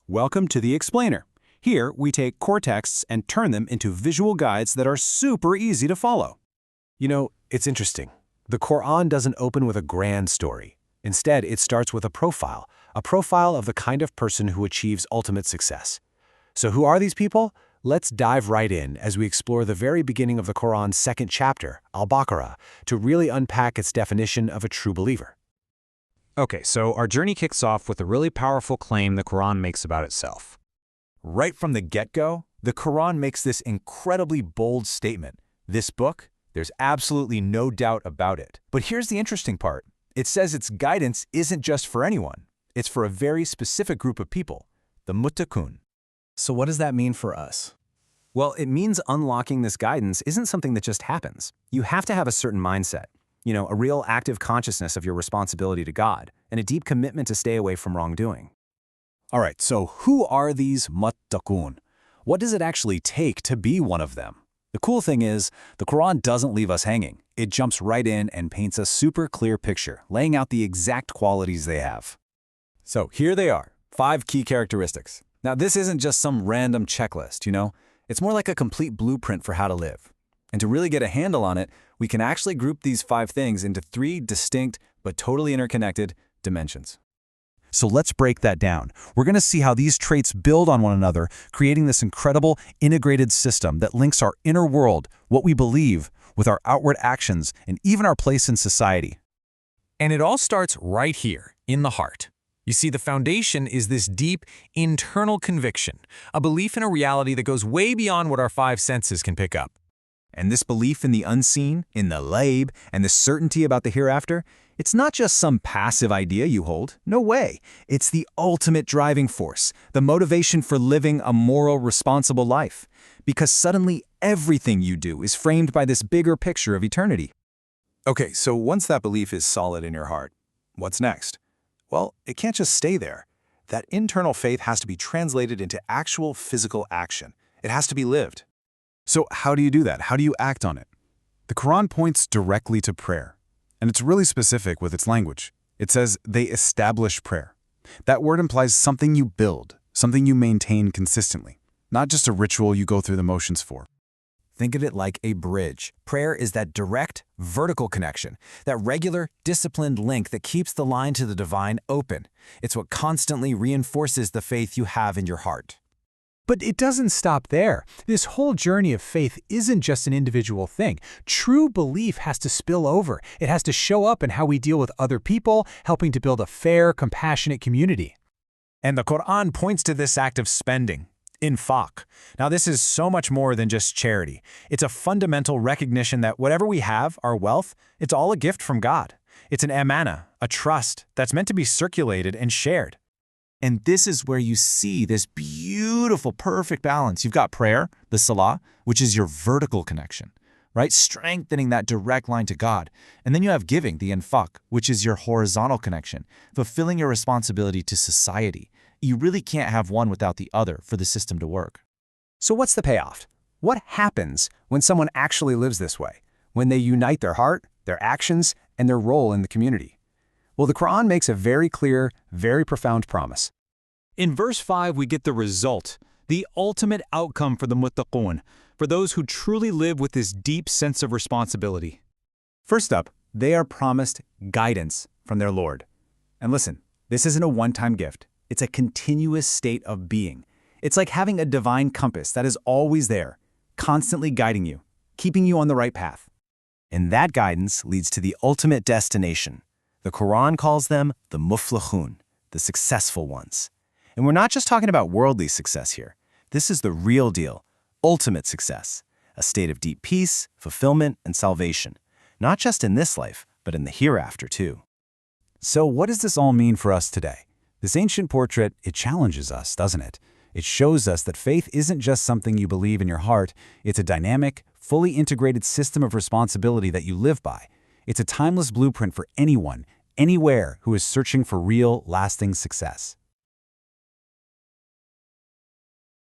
Welcome to the Explainer. Here, we take core texts and turn them into visual guides that are super easy to follow. You know, it's interesting. The Quran doesn't open with a grand story. Instead, it starts with a profile of the kind of person who achieves ultimate success. So who are these people? Let's dive right in as we explore the very beginning of the Quran's second chapter, Al-Baqarah, to really unpack its definition of a true believer. Okay, so our journey kicks off with a really powerful claim the Quran makes about itself. Right from the get-go, the Quran makes this incredibly bold statement. This book, there's absolutely no doubt about it. But here's the interesting part. It says its guidance isn't just for anyone. It's for a very specific group of people, the muttaqun. So what does that mean for us? Well, it means unlocking this guidance isn't something that just happens. You have to have a certain mindset. A real active consciousness of your responsibility to God, and a deep commitment to stay away from wrongdoing. All right, so who are these muttaqun? What does it actually take to be one of them? The cool thing is, the Quran doesn't leave us hanging. It jumps right in and paints a super clear picture, laying out the exact qualities they have. So here they are, 5 key characteristics. Now, this isn't just some random checklist, It's more like a complete blueprint for how to live. And to really get a handle on it, we can actually group these 5 things into 3 distinct but totally interconnected dimensions. So let's break that down. We're going to see how these traits build on one another, creating this incredible integrated system that links our inner world, what we believe, with our outward actions, and even our place in society. And it all starts right here, in the heart. You see, the foundation is this deep, internal conviction, a belief in a reality that goes way beyond what our 5 senses can pick up. And this belief in the unseen, in the ghaib, and the certainty about the hereafter, it's not just some passive idea you hold. No way. It's the ultimate driving force, the motivation for living a moral, responsible life. Because suddenly everything you do is framed by this bigger picture of eternity. Okay, so once that belief is solid in your heart, what's next? Well, it can't just stay there. That internal faith has to be translated into actual physical action. It has to be lived. So how do you do that? How do you act on it? The Quran points directly to prayer, and it's really specific with its language. It says they establish prayer. That word implies something you build, something you maintain consistently, not just a ritual you go through the motions for. Think of it like a bridge. Prayer is that direct, vertical connection, that regular, disciplined link that keeps the line to the divine open. It's what constantly reinforces the faith you have in your heart. But it doesn't stop there. This whole journey of faith isn't just an individual thing. True belief has to spill over. It has to show up in how we deal with other people, helping to build a fair, compassionate community. And the Quran points to this act of spending, Infaq. Now, this is so much more than just charity. It's a fundamental recognition that whatever we have, our wealth, it's all a gift from God. It's an amana, a trust, that's meant to be circulated and shared. And this is where you see this beautiful, perfect balance. You've got prayer, the salah, which is your vertical connection, right? Strengthening that direct line to God. And then you have giving, the infaq, which is your horizontal connection, fulfilling your responsibility to society. You really can't have one without the other for the system to work. So what's the payoff? What happens when someone actually lives this way? When they unite their heart, their actions, and their role in the community? Well, the Quran makes a very clear, very profound promise. In verse 5, we get the result, the ultimate outcome for the muttaqun, for those who truly live with this deep sense of responsibility. First up, they are promised guidance from their Lord. And listen, this isn't a one-time gift. It's a continuous state of being. It's like having a divine compass that is always there, constantly guiding you, keeping you on the right path. And that guidance leads to the ultimate destination. The Quran calls them the muflihun, the successful ones. And we're not just talking about worldly success here. This is the real deal, ultimate success, a state of deep peace, fulfillment, and salvation, not just in this life, but in the hereafter too. So what does this all mean for us today? This ancient portrait, it challenges us, doesn't it? It shows us that faith isn't just something you believe in your heart. It's a dynamic, fully integrated system of responsibility that you live by. It's a timeless blueprint for anyone, anywhere who is searching for real, lasting success.